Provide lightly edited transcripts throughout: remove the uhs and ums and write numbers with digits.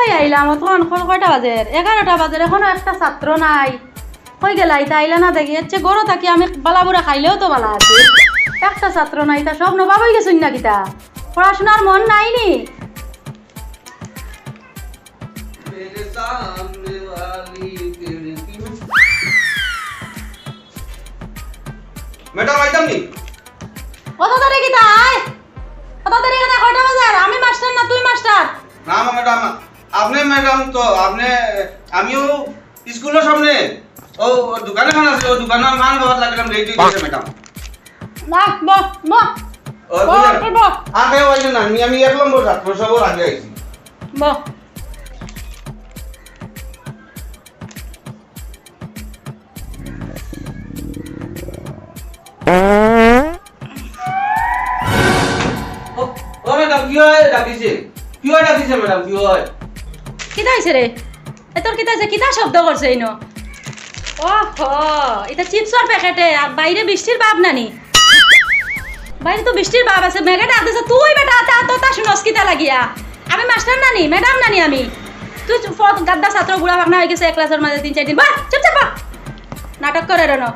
কই আইলাম তখন কয়টা বাজে 11টা বাজে এখনো একটা ছাত্র নাই কই গেলাই তা আইলা না দেখি এচ্ছে গরো থাকি আমি বালাবুড়া খাইলেও তো বালা আছে একটা ছাত্র নাই তা সব নবাব হয়ে গেছুন না কিতা পড়াশোনার মন নাই নি ম্যাডাম আইতাম নি কত তারে কিতা আয় কত তারে কিতা কয়টা বাজার আমি মাস্টার না তুই মাস্টার না ম্যাডাম আপনি ম্যাডাম তো আপনি আমিও স্কুলের সামনে ও দোকানে খান আছে ও দোকানের মান বাবার লাগলাম রেডি দিয়েছে ম্যাডাম না বহ বহ ও আগে ওই না আমি এক নম্বর ছাত্র সবার আগে আইছি বহ ও ম্যাডাম কি হয় ডাকিছে ম্যাডাম কি হয় কিতা হইছে রে এ তোর কিতা হইছে কিতা শব্দ করছে ইনো ওহো এটা চিপসের প্যাকেটে আর বাইরে বৃষ্টির বাপ নানি বাইরে তো বৃষ্টির বাপ আছে মেঘাটা আসছে তুই বেটা তা শুনস কিতা লাগিয়া আমি মাস্টার নানি ম্যাডাম নানি আমি তুই গাদ্দা ছাত্র বুড়া ভাগনা হয়ে গেছে এক ক্লাসের মাঝে 3-4 দিন বাহ চুপ নাটক করে রেনো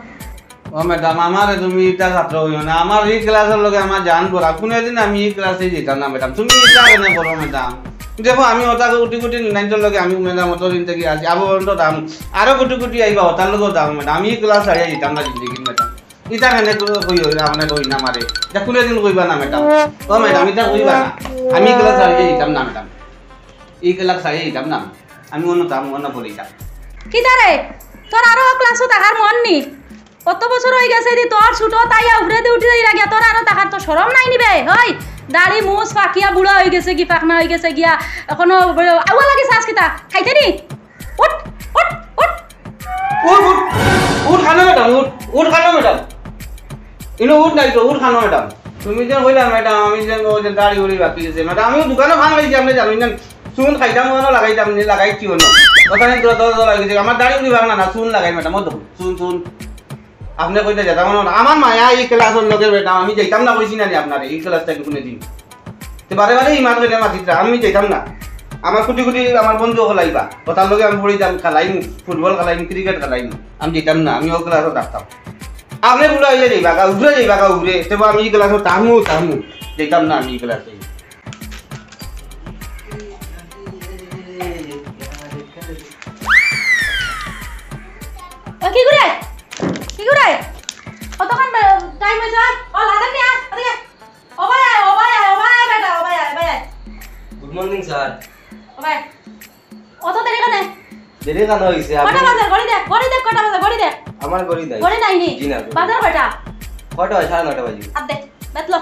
ও ম্যাডাম আমার তুমি এটা ছাত্র হইও না আমার এই ক্লাসের লগে আমার জান পড়া কোনদিন আমি এই ক্লাসে যেতাম না ম্যাডাম তুমি এটা কেন বলো ম্যাডাম দেখো আমি ওটা গুটি গুটি নাইনটার লগে আমি ম্যাডাম অত দিন থেকে আছি আবো পর্যন্ত দাম আরো গুটি গুটি আইবা ওটার লগেও দাম ম্যাডাম আমি এই ক্লাস হারিয়ে যেতাম না জিন্দগি ম্যাডাম এটা কেন কই আপনার কই না মারে এটা কোনদিন কইবা না ম্যাডাম ও ম্যাডাম এটা কইবা না আমি এই ক্লাস হারিয়ে যেতাম না ম্যাডাম এই ক্লাস হারিয়ে যেতাম না আমি অন্য পড়িতাম কি তারে তোর আরো ক্লাসও তাহার মন নি কত বছর হয়ে গেছে দি তোর ছুটো তাই উড়ে দি উঠে যাই লাগিয়া তোর আরো তাহার তো শরম নাই নিবে হই দাড়ি মুছ ফাকিয়া বুড়া হয়ে গেছে কি পাকনা হয়ে গেছে গিয়া এখনো আওয়া লাগে সাস কিতা খাইতে নি উঠ উঠ উঠ উঠ খানো ম্যাডাম ইনো উঠ নাই তো উঠ খানো ম্যাডাম তুমি যে কইলা ম্যাডাম আমি যে ওই দাড়ি উড়ি বাকি আছে ম্যাডাম আমি দোকানে খান খাইছি আপনি জানেন না চুন খাইতাম না লাগাইতাম নি লাগাইছি না কথা নেই তো লাগাইছি আমার দাড়ি উড়ি ভাঙনা না চুন লাগাই ম্যাডাম মত চুন আপনি কইতে যেতাম না আমার মায়া এই ক্লাসের লগে ম্যাডাম আমি যাইতাম না কইছি না আপনারে এই ক্লাসটা কোনে দিন তো বারে ইমান কইলে মাতিরা আমি যাইতাম না আমার কুটি কুটি আমার বন্ধু খেলাইবা ওটার লগে আমি পড়িতাম খেলাইম ফুটবল খেলাইম ক্রিকেট খেলাইম আমি যেতাম না আমি ও ক্লাসে থাকতাম আপনি বুড়া হয়ে যাইবা উড়ে তো আমি এই ক্লাসে থামু যেতাম না আমি এই ক্লাসে কি করে কতক্ষণ টাইম হয়েছে ও লাদান নি আজ ওদিকে ও ভাই বেটা ও ভাই গুড মর্নিং স্যার ও ভাই অত দেরি কেন দেরি কেন হইছে কটা বাজার ঘড়ি দেখ কটা বাজার ঘড়ি দেখ আমার ঘড়ি নাই ঘড়ি নাই নি জি না বাজার কয়টা কটা হয় 9:30 বাজে আর দেখ বেতলো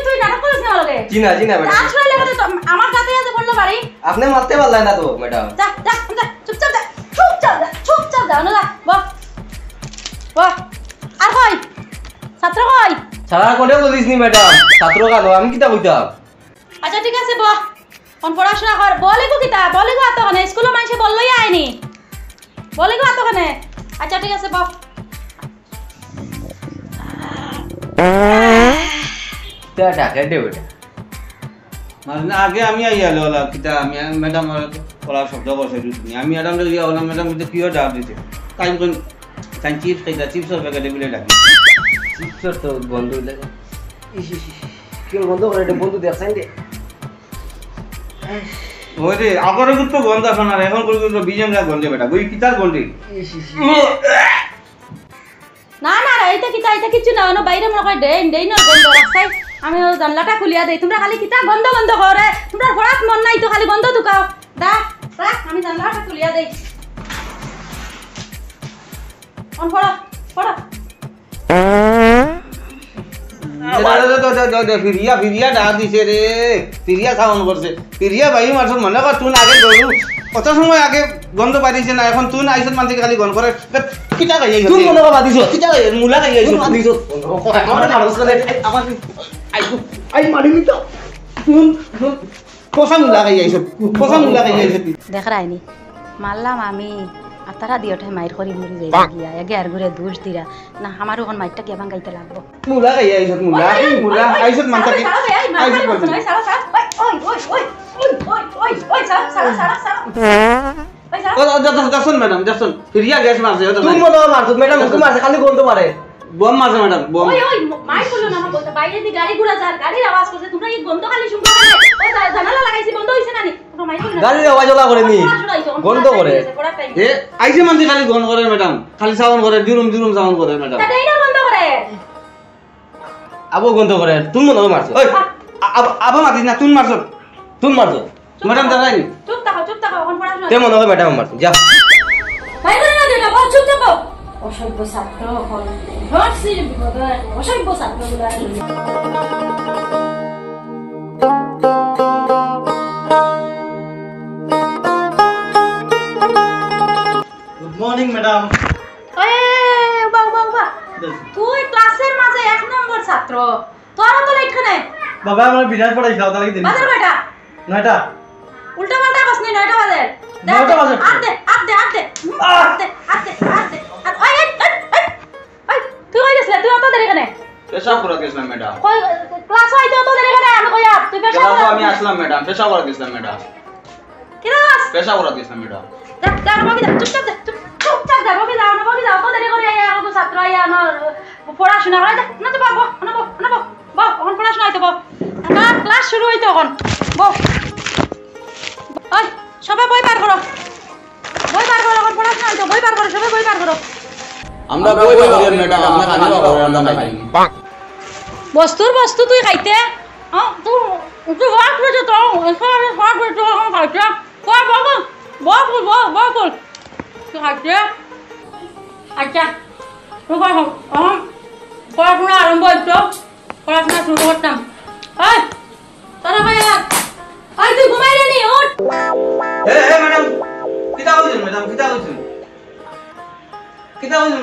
তুই নাটক করিস না লগে জি না ম্যাডাম আসলে লাগে তো আমার কাছে আছে বললো বাড়ি আপনি মারতে পারলেন না তো ম্যাডাম যা চুপচাপ যা না বাহ আর কই ছাত্র কই সারা কোনেও বলিস নি ম্যাডাম ছাত্র কালো আমি কিতা কইতাম আচ্ছা ঠিক আছে বাহ কোন পড়াশোনা কর বলে গো আতখানে স্কুলে মানুষে বললই আইনি বলে গো আতখানে আচ্ছা ঠিক আছে বাহ টাকা দে ওটা মানে আগে আমি আইয়ালে ওলা কিতা আমি ম্যাডাম ওলা শব্দ বসে দিছি আমি ম্যাডাম রে ওলা ম্যাডাম কিন্তু কিও ডাব দিতে তাই কোন তাই চিপস খাইতা চিপসের প্যাকেট বলে ডাকি চিপসর তো বন্ধ লাগে কি বন্ধ করে এটা বন্ধু দেখছেন রে ওই রে আগরে তো গন্ধ শোনা এখন কই বিজঙ্গা গন্ধে বেটা ওই কিতার গন্ধে না এটা কিছু না অন্য বাইরে মনে হয় দেই না গন্ধ রাস্তায় আমি জানলাটা খুলিয়া দেই তোমরা খালি কিতা গন্ধ করে তোমরা পড়াত মন নাই তো খালি গন্ধ দুকাও রাখ আমি জানলাটা খুলিয়া দেই অন পড়া ফিরিয়া ডাক দিছে রে ফিরিয়া সাউন্ড করছে ফিরিয়া ভাই মারছন মনে কর তুই আগে গরু কত সময় আগে গন্ধ পাইছে না এখন তুই আইছত মানতে খালি গন্ধ করে কিটা গাই গেছে তুই মনে কর বাদিছ কিটা গাই মুলা গাই গেছে বাদিছ আমার আই মারিনি তো তুই পোষা মুলা গাই গেছে দেখ রাইনি মারলাম আমি আর তারা দিয়ে ওঠে মায়ের করি মরি যাই গিয়া এগে আর ঘুরে দোষ দিরা না আমারও এখন মাইরটা গিয়া ভাঙাইতে লাগবো মুলা গাই আইছত মুলা আইছত মানতা কি আইছত বলছি দেখুন ম্যাডাম দেখুন ফিরিয়া গ্যাস মারছে তুমি মনে হয় মারছো ম্যাডাম মুখে মারছে খালি গন্ধ মারে বম মারছে ম্যাডাম বম মাই বললো না বলতে বাইরে দি গাড়ি ঘোড়া যার গাড়ির আওয়াজ করছে তোমরা এই গন্ধ খালি শুনতে পারে ওই জানালা লাগাইছি বন্ধ হইছে না নি তোমরা মাই বললো গাড়ির আওয়াজ ওলা করে নি গন্ধ করে এ আইছে মানতে খালি গন করে ম্যাডাম খালি সাউন্ড করে জুরুম জুরুম সাউন্ড করে ম্যাডাম তাই না বন্ধ করে আবো গন্ধ করে তুমি মনে হয় মারছো ওই আবা মাতিস না তুই মারছ তুমি মারছো ম্যাডাম দাঁড়াইনি চুপ থাকো এখন পড়াশোনা তে মনে হয় ম্যাডাম মারছো যা ভাই করে না দেটা বল চুপ থাকো অসভ্য ছাত্র হল ধরছি বিপদে অসভ্য ছাত্রগুলো গুড মর্নিং ম্যাডাম বাবা তুই ক্লাসের মাঝে এক নম্বর ছাত্র তোরা তো এখানে বাবা আমার বিরাট পড়াইছিল তাহলে কি বাজার বেটা নয়টা উল্টা পাল্টা বাস নি 9টা বাজে 9টা বাজে আতে ওই তুই কই গেছিস তুই অত দেরি এখানে পেশাব করে গেছিলাম ম্যাডাম কই ক্লাস হইতে অত দেরি এখানে আমি কই তুই পেশা ক্লাস আমি আসলাম ম্যাডাম পেশাব করে গেছিলাম ম্যাডাম কি রাস পেশাব করে গেছিলাম ম্যাডাম দাঁড়া বগি চুপচাপ দাঁড়া বগি যাও তো দেরি করে আয়া আমাকে ছাত্র আয়া না পড়াশোনা করে না তো বাবা না এখন পড়াশোনা হইতো না ক্লাস শুরু হইতো এখন ওই সবাই বই পার করো এখন পড়াশোনা হইতো বই পার করো সবাই বই পার করো আমরা বই করি ম্যাডাম আমরা খালি আমরা খাই বস্তু তুই খাইতে তুই ওয়াক করে তো ওয়াক করে তো খাইতে বল তুই খাইতে আচ্ছা তুই পড়াশোনা আরম্ভ হইতো পড়াশোনা শুরু করতাম ওই তোরা ভাই ওই তুই ঘুমাই নি উঠ এ ম্যাডাম কিতা হইছে ম্যাডাম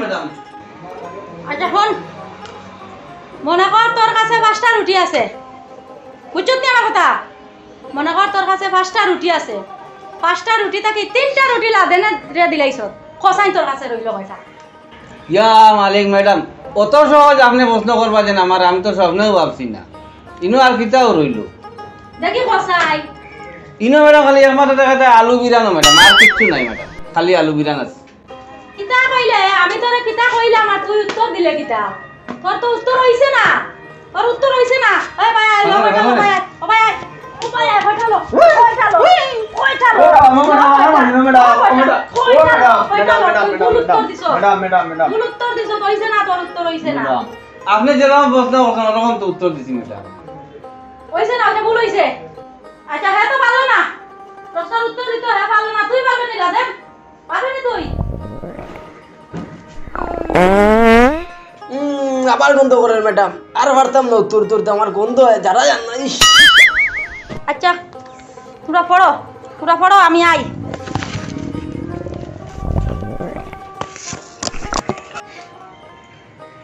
ম্যাডাম আচ্ছা শোন মনে কর তোর কাছে 5টা রুটি আছে বুঝছত নি আমার কথা মনে কর তোর কাছে 5টা রুটি আছে 5টা রুটি থাকি 3টা রুটি লাদে না দিলাইছ কসাই তোর কাছে রইল পয়সা ইয়া মালিক ম্যাডাম অত সহজ আপনি প্রশ্ন করবা যেন আমার আমি তো স্বপ্নেও ভাবছি না ইনো আর কিতাও রইল দেখি কসাই ইনো ম্যাডাম খালি একমাত্র দেখা যায় আলু বিরানো ম্যাডাম আর কিচ্ছু নাই ম্যাডাম খালি আলু বিরান আছে কিতা কইলে আমি তোরে কিতা কইলাম আর তুই উত্তর দিলে কিতা তোর তো উত্তর হইছে না ওই ভাই আই বঠালো আপনি যেরকম প্রশ্ন করছেন ওরকম তো উত্তর দিছি ম্যাডাম হইছে না ওটা ভুল হইছে আচ্ছা হ্যাঁ তো পারলো না প্রশ্নের উত্তর দিতে হ্যাঁ পারলো না তুই পারবি না দেখ পারবি না তুই আবার গন্ধ করে ম্যাডাম আর পারতাম না উত্তর আমার গন্ধ হয় যারা জান না আচ্ছা তোরা পড়ো আমি আই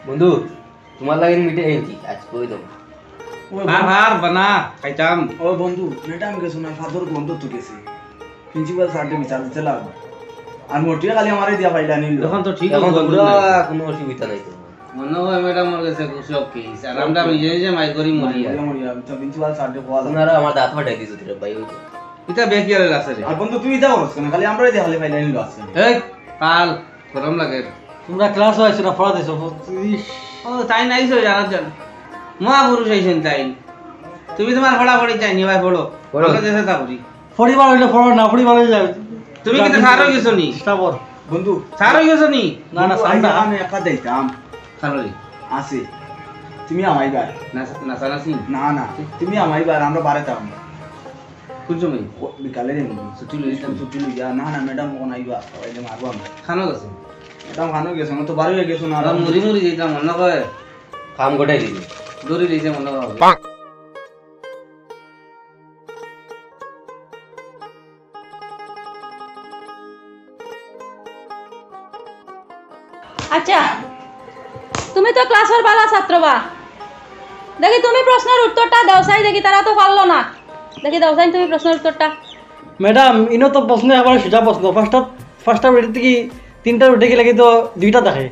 বন্ধু তোমার লাগে মিটে হেঁটি আজ কই দাও ভার বানা খাইতাম ও বন্ধু ম্যাডাম গেছো না ফাদর গন্ধ তো গেছে প্রিন্সিপাল স্যারকে বিচার দিতে লাগবে আর মোটিয়া খালি আমারে দিয়া পাইলা নিল এখন তো ঠিক এখন আছে পুরা কোনো অসুবিধা নাই তো মনে হয় ম্যাডাম আমার কাছে সব কেস আর আমরা নিজে মাই করি মরি আর প্রিন্সিপাল স্যারকে কোয়া আপনারা আমার দাঁত ফাটাই দিছো তোরা ভাই ওই এটা বেকিয়ারের আছে রে আর বন্ধু তুই দাও না খালি আমরাই দিয়া খালি পাইলা নিল আছে এই কাল গরম লাগে তোমরা ক্লাস হয়েছে না পড়া দিছো ও তাই নাইছো জানার মহাপুরুষ আইছেন তাই তুমি তোমার পড়াপড়ি চাইনি ভাই পড়ো ভালো দেশে তা করি পরিবার হইলে পড়ো না পরিবার হইলে তুমি কিন্তু সার হয়ে গেছো নি স্টাবর বন্ধু সার হয়ে গেছো নি না না সান্ডা আমি একা যাইতাম সারলি আছে তুমি আমাইবার নাসানাসি না না তুমি আমাইবার আমরা বাড়িতাম কোন সময় বিকালে যাই ছুটি লইছিলাম ছুটি লইয়া না না ম্যাডাম কোন আইবা ওই যে মারবো আমরা খানো গেছে ম্যাডাম খানো গেছে তো বাড়ি হয়ে গেছো না আর মুড়ি মুড়ি যেতাম মনে করে কাম গোটাই দিবি দড়ি দিয়েছে মনে করে আচ্ছা তুমি তো ক্লাসের ভালো ছাত্র বা দেখি তুমি প্রশ্নের উত্তরটা দাও চাই দেখি তারা তো পারলো না দেখি দাও চাই তুমি প্রশ্নের উত্তরটা ম্যাডাম ইনো তো প্রশ্ন এবার সোজা প্রশ্ন ফার্স্টত ফার্স্টটা বেটে থেকে তিনটা উঠে গেলে কিন্তু দুইটা দেখে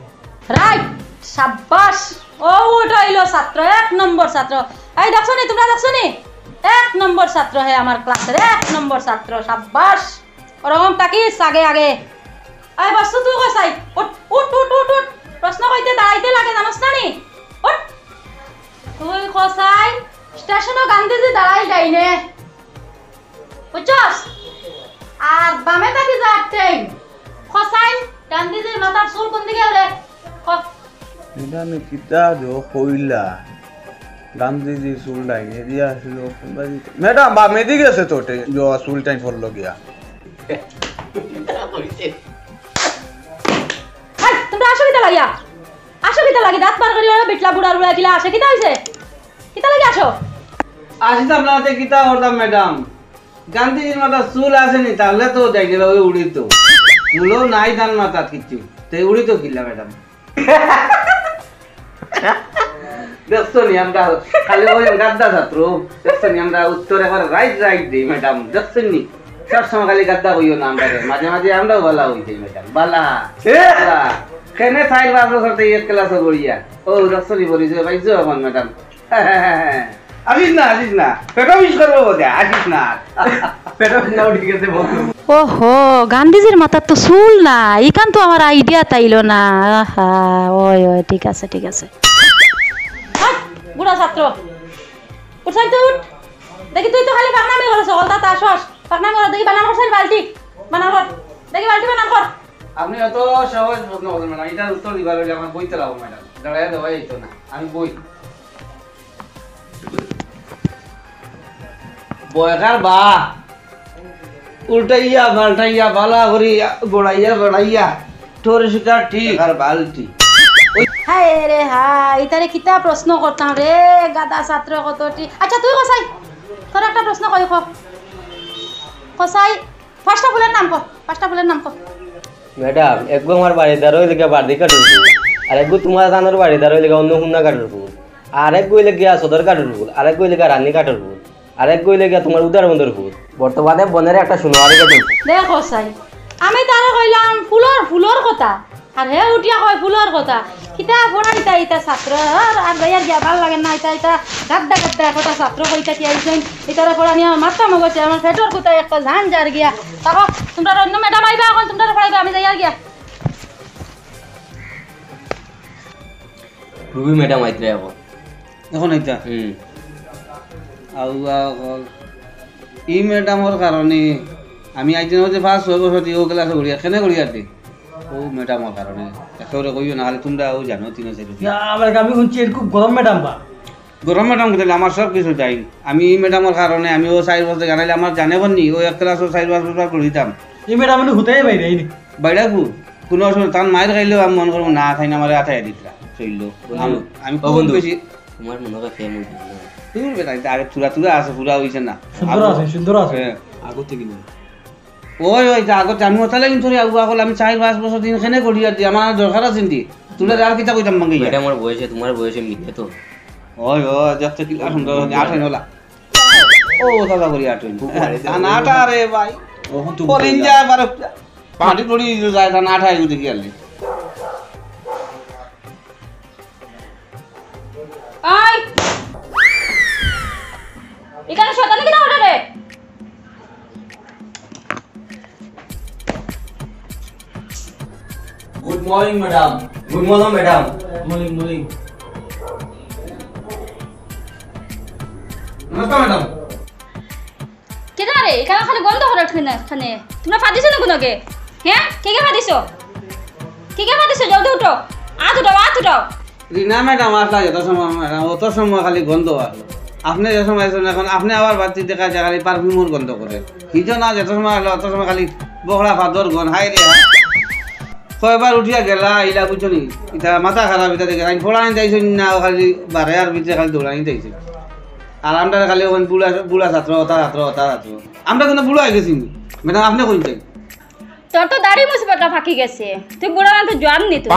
রাইট সাব্বাস ও ওটা হইলো ছাত্র 1 নম্বর ছাত্র এই দেখছো নি তোমরা দেখছো নি 1 নম্বর ছাত্র হে আমার ক্লাসের 1 নম্বর ছাত্র সাব্বাস ওরকম তাকিস আগে আগে এই বস্তু তুই কইছাই উঠ উঠ উঠ উঠ উঠ প্রশ্ন কইতে দাঁড়াইতে লাগে জানোস না নি উঠ তুই কইছাই স্টেশনে গান্ধীজি দাঁড়াই যাইনে বুঝছস আর বামে তাকি যাচ্ছে কইছাই গান্ধীজির মাথার চুল কোন দিকে ওরে এটা আমি কিতা যো কইলা গান্ধীজি চুল ডাইনে দিয়া আসিল ম্যাডাম বা মেদি গেছে তোটে যো চুল টাইম ফল গিয়া তোমরা আসো কিতা লাগি দাঁত পার করি বিটলা বুড়া বুড়া কিলা আসে কিতা হইছে কিতা লাগি আসো আসিত আপনাদের কিতা করতাম ম্যাডাম গান্ধীজির মাথা চুল আসেনি তাহলে তো যাই গেল ওই উড়িত চুলও নাই ধান মাথাত কিছু তাই উড়িত কিলা ম্যাডাম দেখছো নি আমরা খালি ওই গাদ্দা ছাত্র দেখছো নি আমরা উত্তর একবার রাইট রাইট দিই ম্যাডাম দেখছেন নি সবসময় খালি গাদ্দা হইও না আমরা মাঝে মাঝে আমরাও বালা হই যাই ম্যাডাম বালা কেনে সাইড বাসের সাথে এক ক্লাসে বড়িয়া ও দেখছো নি বলিস পাইছো এখন ম্যাডাম আসিস না পেটো মিস করবো বোধ আসিস না পেটো না উঠে গেছে বন্ধু ওহো গান্ধীজির মাথার তো চুল না ইখান তো আমার আইডিয়া তাইলো না আহা ওই ওই ঠিক আছে বুড়া ছাত্র উঠাই তো উঠ দেখি তুই তো খালি পাকনামি করছ অলতা তা আসস পাকনামি কর দেখি বানান করছ বালতি বানান কর দেখি বালতি বানান কর আপনি এত সহজ প্রশ্ন করবেন ম্যাডাম এটার উত্তর দিবার হলে আমার বইতে লাগবো ম্যাডাম দাঁড়ায় দেওয়া যেত না আমি বই বয়কার বা উল্টাইয়া পাল্টাইয়া বালা করি গোড়াইয়া বেড়াইয়া তোর শিকার ঠিক আর বালতি হায় রে হাই তারে কিতা প্রশ্ন করতাম রে গাদা ছাত্র কতটি আচ্ছা তুই কসাই তোর একটা প্রশ্ন কই কসাই পাঁচটা ফুলের নাম কর ম্যাডাম একগো আমার বাড়িদার হইলে গিয়া বাড়ি কাটুর আর একগো তোমার দানোর বাড়িদার হইলে অন্য হুন্না কাটুর আর এক গইলে গিয়া সদর কাটুর আর এক গইলে গিয়া রানী কাটুর আর এক গইলে গিয়া তোমার উদার বন্ধুর বর্তমানে বনের একটা শুনোয়ারি কাটুর দেখ কসাই আমি তারে কইলাম ফুলর কথা আর হে উঠিয়া কয় ফুলর কথা কিতা পড়াইতা ইতা ছাত্র আর ভাইয়ার গিয়া ভাল লাগে না ইতা গাদ্দা কথা ছাত্র কইতা কি আইছেন ইতারে পড়ানি আমার মাথা মগছে আমার পেটর কোথায় একটা জান যার গিয়া তাকো তোমরা অন্য ম্যাডাম আইবা এখন তোমরা পড়াইবা আমি যাইয়া গিয়া রুবি ম্যাডাম আইতরে এখন এটা ই ম্যাডামর কারণে আমি আইজন হচ্ছে ফার্স্ট 6 বছর ও ক্লাসে ঘুরিয়া কেনে ঘুরিয়া দি ও ম্যাডামর কারণে একেবারে কইও না খালি তোমরা ও জানো 3-4 আমার আমি শুনছি খুব গরম ম্যাডাম বা গরম ম্যাডাম দিলে আমার সব কিছু যাই আমি এই ম্যাডামর কারণে আমি ও 4 বছর জানাইলে আমার জানে বলনি ও এক ক্লাস 4 বছর ঘুরিতাম এই ম্যাডাম হুতাই বাইরে আইনি বাইরা কোনো অসুবিধা তার মায়ের খাইলেও আমি মনে করবো না খাই না আমার আঠাই দিতরা চলল আমি বন্ধু বেশি তোমার মনে হয় ফেমস তুই বেটা আরে তুরা আছে পুরা হইছে না সুন্দর আছে হ্যাঁ আগত থেকে না ওই আগত আমি ওটা লাগিন ধরে আগুয়া কল আমি 4-5 বছর দিন এখানে করি আর আমার দরকার আছে নি তুলে আর কিতা কইতাম মাঙ্গি ম্যাডাম আমার বয়সে তোমার বয়সে মিলে তো ওই দেখতে কি সুন্দর 8 হলা ও দাদা করি 8 না 8 রে ভাই ওহন তো পরিন যা বারে মাটি পড়ি যায় না 8 আইগু দেখি আলে আই এখানে শয়তানি কিনা ওটা রে good morning madam good morning madam morning নমস্কার ম্যাডাম কেনা রে এখানে খালি গন্ধ করে এখানে তোমরা ফাদিছো না কোনকে হ্যাঁ কে ফাদিছো জলদি উঠো আজ উঠো রিনা ম্যাডাম আসলা যত সময় ম্যাডাম অত সময় খালি গন্ধ আসলো আপনি যে সময় আসেন এখন আপনি আবার বাতি দেখা যায় খালি পারফিউমর গন্ধ করে কিছু না যত সময় আসলো অত সময় খালি বকড়া ফাদর গন হাই রে কয়বার উঠিয়া গেলা ইলা বুঝছো নি এটা মাথা খারাপ এটা দেখে আমি ফোড়ানি যাইছেন না খালি বারে আর ভিতরে খালি দৌড়ানি যাইছে আর আমরা খালি ওখানে বুড়া ছাত্র ওটা ছাত্র আমরা কিন্তু বুড়া হয়ে গেছি ম্যাডাম আপনি কোন চাই তোর তো দাড়ি মুসিবতটা ফাঁকি গেছে তুই বুড়া না তো জোয়ান নি তুই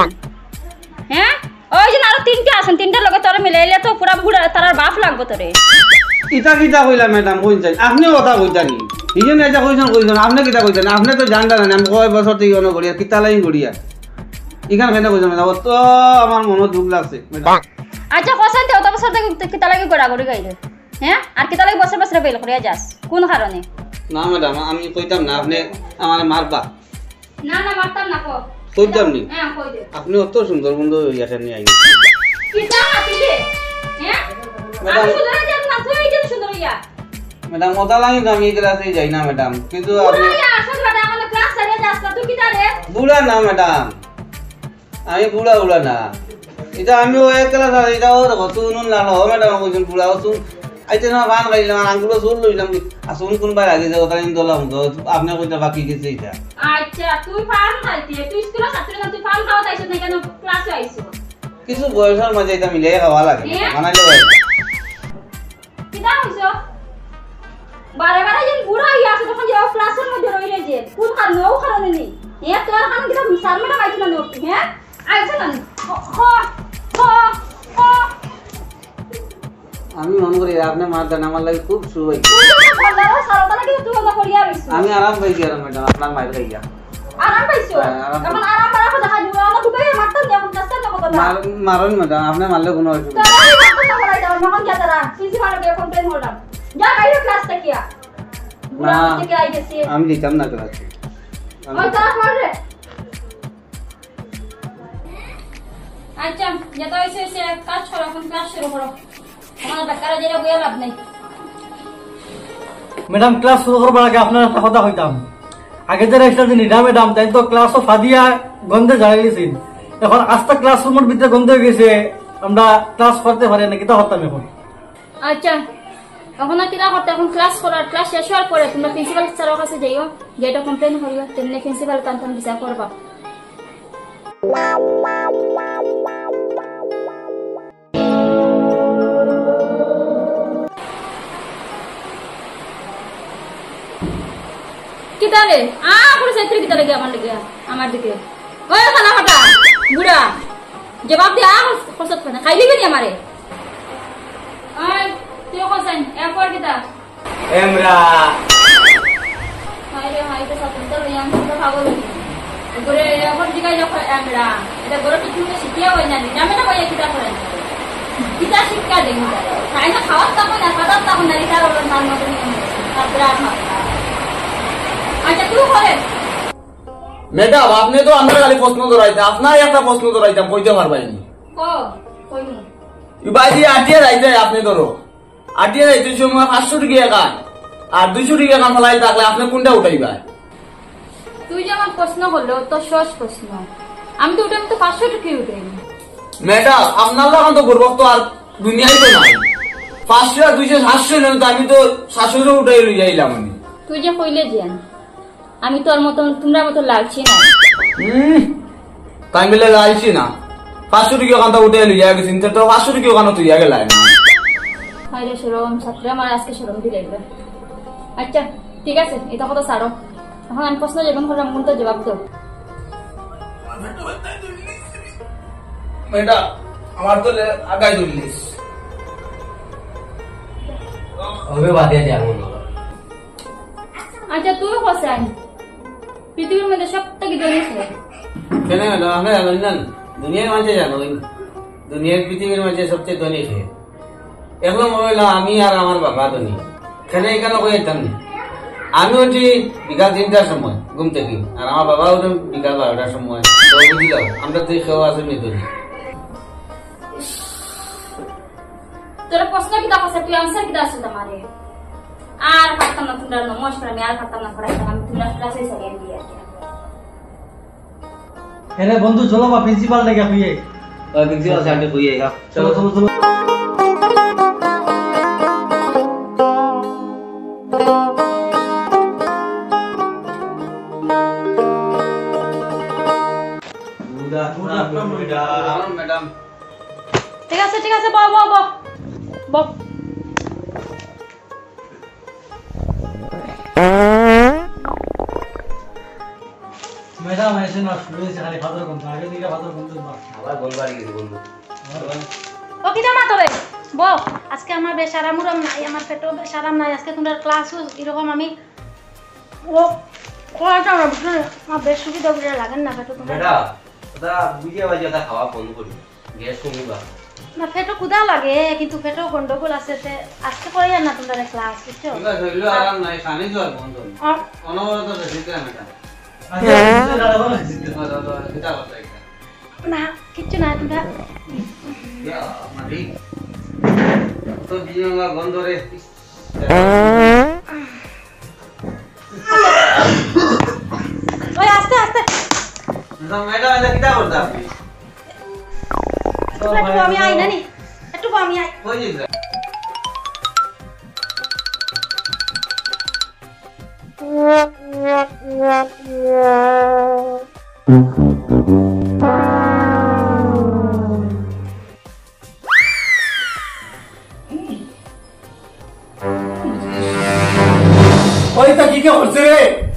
হ্যাঁ ওই যে আরো 3টা আছেন 3টার লগে তোর মিলাইলে তো পুরা বুড়া তার বাপ লাগবো তোরে ইটা কিটা কইলা ম্যাডাম কোন চাই আপনি কথা কইতানি এই জন্য এটা কইছেন আপনি কিতা কইছেন আপনি তো জানতা না আমি কয় বছর থেকে অন করিয়া কিতা লাইন করিয়া এখান কেন কইছেন ম্যাডাম অত আমার মনে দুঃখ লাগছে আচ্ছা কইছেন তো বছর থেকে কিতা লাগি গড়া গড়ি গাইলে হ্যাঁ আর কিতা লাগি বছর বছর ফেল করিয়া যাস কোন কারণে না ম্যাডাম আমি কইতাম না আপনি আমার মারবা না না মারতাম না কো কইতাম নি হ্যাঁ কই দে আপনি অত সুন্দর বন্ধু ইয়াতে নিয়ে আইনি কিতা আতিলে হ্যাঁ ম্যাডাম আমি সুন্দর যাম না তুই এই সুন্দর ইয়া ম্যাডাম ওটা লাগি আমি এই ক্লাসে যাই না ম্যাডাম কিন্তু আপনি আসল বাটা আমার ক্লাস সারিয়া যাস না তুই কিতা রে বুড়া না ম্যাডাম আমি বুড়া না এটা আমি ও এক ক্লাস আর এটাও দেখো শুনুন না ও ম্যাডাম কইছেন বুড়া ও শুন আইতে না গান গাইলাম আঙ্গুলো চুল লইলাম আসুন কোনবার আগে যাও তাই দলাম আপনি কইতা বাকি গেছে এটা আচ্ছা তুই ফান খাইতি তুই স্কুলে ছাত্র না তুই ফান খাওয়া তাইছ না কেন ক্লাসে আইছো কিছু বয়সের মাঝে এটা মিলে খাওয়া লাগে হ্যাঁ? মানাইলে ভাই কিতা হইছো বারে বারে যেন বুড়া হইয়া আছে তখন যে ক্লাসের মধ্যে রইলে যে কোন কারণে ও কারণে নেই এ তোর কারণে কিতা স্যার ম্যাডাম আইছ না নকি হ্যাঁ আইছ না আমি মনে করি আপনি মার দেন আমার লাগে খুব সুবাই তুই তো বললা সারাটা কি তুই না করিয়া রইছ আমি আরাম পাই গেলাম ম্যাডাম আপনার মায়ের খাইয়া আরাম পাইছো হ্যাঁ, আরাম এখন আরাম পারা কথা খাই না ঢুকাই মারতাম না এখন কাছে না কথা মারুন ম্যাডাম আপনি মারলে কোনো অসুবিধা তারা মারতাম না বলাই দাও মখন যা তারা প্রিন্সিপালকে কমপ্লেইন করলাম যা বাইরে ক্লাস থেকে বুড়া থেকে আই গেছে আমি দিতাম না ক্লাস ওই তারা করে আচ্ছা যেটা হইছে সে কাজ করো এখন ক্লাস শুরু করো আমার বেকার যেটা বইয়া লাভ নাই ম্যাডাম ক্লাস শুরু করবার আগে আপনার একটা কথা কইতাম আগে যে রেজিস্টার দিন না ম্যাডাম তাই তো ক্লাসও ফাদিয়া গন্ধে জ্বালাই গেছিল এখন আস্তে ক্লাসরুমের ভিতরে গন্ধ হয়ে গেছে আমরা ক্লাস করতে পারি না কিতা করতাম এখন আচ্ছা এখন আর কিরা করতে এখন ক্লাস করার ক্লাস শেষ হওয়ার পরে তোমরা প্রিন্সিপাল স্যারের কাছে যাইও যেটা কমপ্লেইন করিও তেমনি প্রিন্সিপাল কান্তান বিচার করবা কিতারে করে সাইত্রি কিতারে গে আমার দিকে ওই খানা ফাটা বুড়া জবাব দে খসত খানা খাইলি নি আমারে আয় তুই কসাইন এরপর কিতা এমরা হাই রে হাই তো স্বতন্ত্র হইয়াম তো পাগল করে এখন জিগাই যখন আমরা এটা গরো কিছু শিখিয়া হয় না জামে না কইয়া কিতা করে কিতা শিক্ষা দেই তাই না খাওয়ার তখন না খাওয়ার তখন না এটা হলো নাম মত তারপরে আর আচ্ছা তুই করে ম্যাডাম আপনি তো আমরা খালি প্রশ্ন ধরাইতে আপনার একটা প্রশ্ন ধরাইতাম কইতে পারবাইনি ক কইমু ইবাদি আটিয়ে রাইতে আপনি ধরো আটিয়ে রাইতে সময় 500 টাকা কান আর 200 টাকা কান ফলাই থাকলে আপনি কোনটা উঠাইবা তুই যে আমার প্রশ্ন করলো তো সহজ প্রশ্ন আমি তো ওটা তো 500 টাকা উঠাই ম্যাডাম আপনার লাগান তো গর্ব তো আর দুনিয়ায় তো নাই 500 আর 200 700 নেন তো আমি তো 700 উঠাই লই যাইলাম আমি তুই যে কইলে যেন আমি তোর মতন তোমরা মতো লাগছি না তাই মিলে লাইছি না 500 টাকা কান তো উঠাই লই যাই গেছিন তো 500 টাকা কান তুই আগে লাই না হাইরে শরম ছাত্র আমার আজকে শরম দিলে আচ্ছা ঠিক আছে এটা কথা ছাড়ো এখন আমি প্রশ্ন যেমন করলাম কোন তো জবাব দাও ম্যাডাম আমার তো আগাই দিলিস হবে বাদিয়া দিয়ে আগুন আচ্ছা তুই কোসাই পৃথিবীর মধ্যে সবথেকে ধনী কে কেন ম্যাডাম আপনি জানেন না দুনিয়ার মাঝে জানো দুনিয়ার পৃথিবীর মাঝে সবচেয়ে ধনী সে এখন মনে হইলো আমি আর আমার বাবা ধনী কেন এখানে কইতাম না আমি উঠি বিকাল 3টার সময় ঘুম থেকে আর আমার বাবা উঠেন বিকাল 12টার সময় তো বুঝলাম আমরা তুই খেয়ে আসুন ধনী তোর প্রশ্ন কি দাও তুই আনসার কি দাও তোমারে আর পারতাম না তোমরা নমস্কার আমি আর পারতাম না পড়াইতাম আমি তোমরা ক্লাসে সারিয়ে দিয়ে এরে বন্ধু চলো বা প্রিন্সিপাল ডেকে হইয়ে ওই প্রিন্সিপাল স্যারকে কইয়ে চলো চলো চলো ম্যাডাম ঠিক আছে বল বল বল বল ম্যাডাম এসে না শুরু হয়েছে খালি ফাদর কোন আগে দিকে ফাদর কোন আবার গোল বাড়ি গেছে বন্ধু ও কি জানা তবে বল আজকে আমার বেশ আরাম নাই আমার পেটও বেশ আরাম নাই আজকে তোমরা ক্লাসও এরকম আমি ও কয়টা না বুঝলে আমার বেশ সুবিধা করে লাগেন না পেটো তোমার বেটা ওটা বুঝিয়ে বাজিয়ে ওটা খাওয়া বন্ধ করি গ্যাস কমিবা না পেটো কুদা লাগে কিন্তু পেটো গন্ডগোল আছে তে আজকে করি আর না তোমরা ক্লাস বুঝছো এবার ধরলো আরাম নাই খানি তো আর বন্ধ আর অনবরত রেসিতে ম্যাডাম আচ্ছা দাঁড়াবো না এটা কথা এটা না কিচ্ছু না তোমরা ইয়া মারি তো বিজঙ্গা গন্ধ রে ওই আস্তে আস্তে ম্যাডাম এটা কিটা করতে আপনি একটু আমি আই না নি একটু আমি আই কই যাইছে ওই তো কি কে হচ্ছে রে